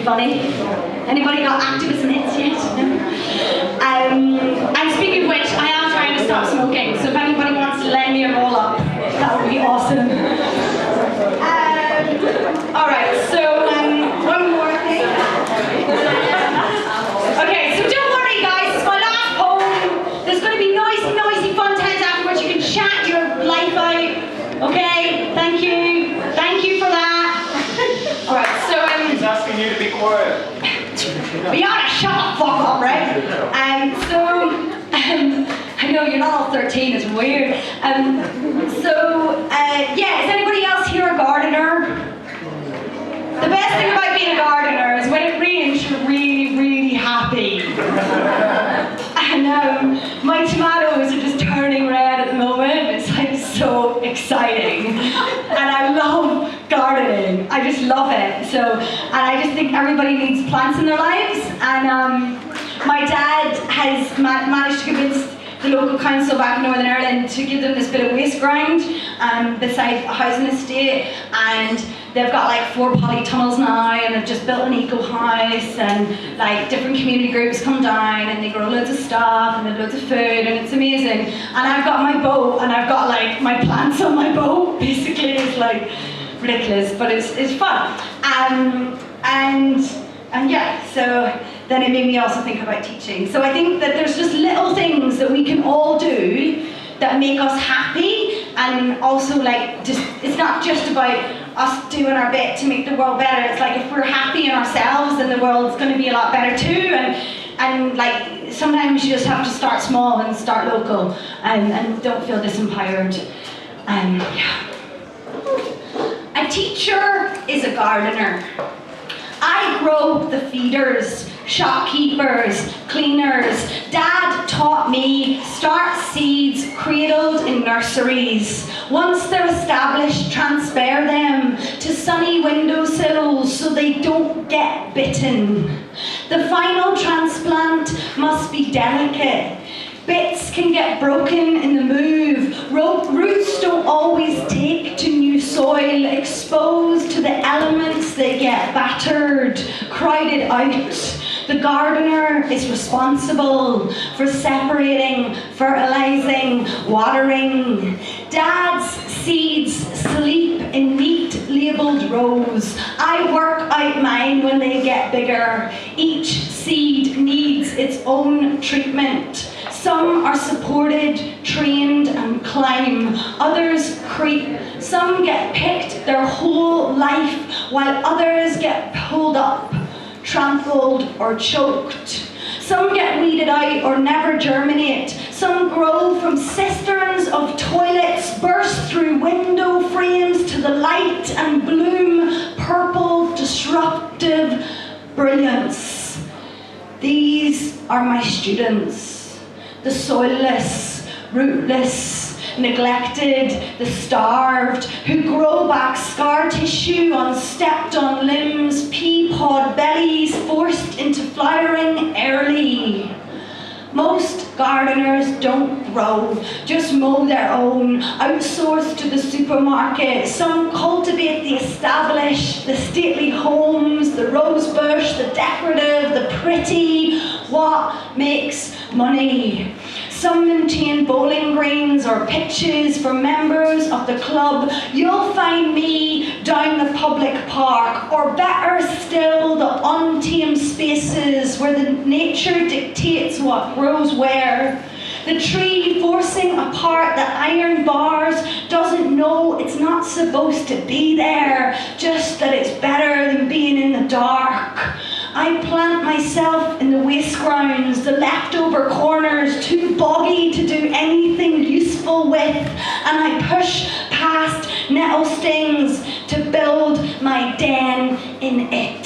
be funny. Anybody got activist mitts yet? No? And speaking of which, I am trying to stop smoking, so if anybody wants to lend me a roll up, that would be awesome. Alright, so one more thing. Okay, so don't worry guys, it's my last poem. There's going to be noisy fun times afterwards. You can chat your life out. Okay, thank you. Thank you for that. Alright, so he's asking you to be quiet. We ought to shut the fuck up, right? I know you're not all 13, it's weird. Yeah, is anybody else here a gardener? The best thing about being a gardener is when it rains, you're really happy. And my tomatoes are just turning red at the moment. It's like so exciting. And I love gardening. I just love it. And I just think everybody needs plants in their lives. And my dad has managed to convince the local council back in Northern Ireland to give them this bit of waste ground beside a housing estate, and they've got like 4 polytunnels now, and they've just built an eco house, and like different community groups come down and they grow loads of stuff and they have loads of food, and it's amazing. And I've got my boat and I've got like my plants on my boat. Basically it's like ridiculous, but it's fun. And yeah, so then it made me also think about teaching. So I think that there's just little things that we can all do that make us happy, and also like it's not just about us doing our bit to make the world better. It's like if we're happy in ourselves, then the world's going to be a lot better too. And like sometimes you just have to start small and start local, and don't feel disempowered. Yeah. A teacher is a gardener. I grow the feeders, shopkeepers, cleaners. Dad taught me start seeds cradled in nurseries. Once they're established, transfer them to sunny windowsills so they don't get bitten. The final transplant must be delicate. Bits can get broken in the move. Roots don't always take to new soil. Exposed to the elements, they get battered, crowded out. The gardener is responsible for separating, fertilizing, watering. Dad's seeds sleep in neat labeled rows. I work out mine when they get bigger. Each seed needs its own treatment. Some are supported, trained, and climb. Others creep. Some get picked their whole life, while others get pulled up, trampled, or choked. Some get weeded out or never germinate. Some grow from cisterns of toilets, burst through window frames to the light and bloom purple, disruptive brilliance. These are my students. The soilless, rootless, neglected, the starved, who grow back scar tissue on stepped-on limbs, pea pod bellies forced into flowering early. Most gardeners don't grow, just mow their own, outsourced to the supermarket. Some cultivate the established, the stately homes, the rose bush, the decorative, the pretty, what makes money. Some maintain bowling greens or pitches for members of the club. You'll find me down the public park, or better still, the untamed spaces where the nature dictates what grows where. The tree forcing apart the iron bars doesn't know it's not supposed to be there, just that it's better than being in the dark. I plant myself in the waste grounds, the leftover corners too boggy to do anything useful with, and I push past nettle stings to build my den in it.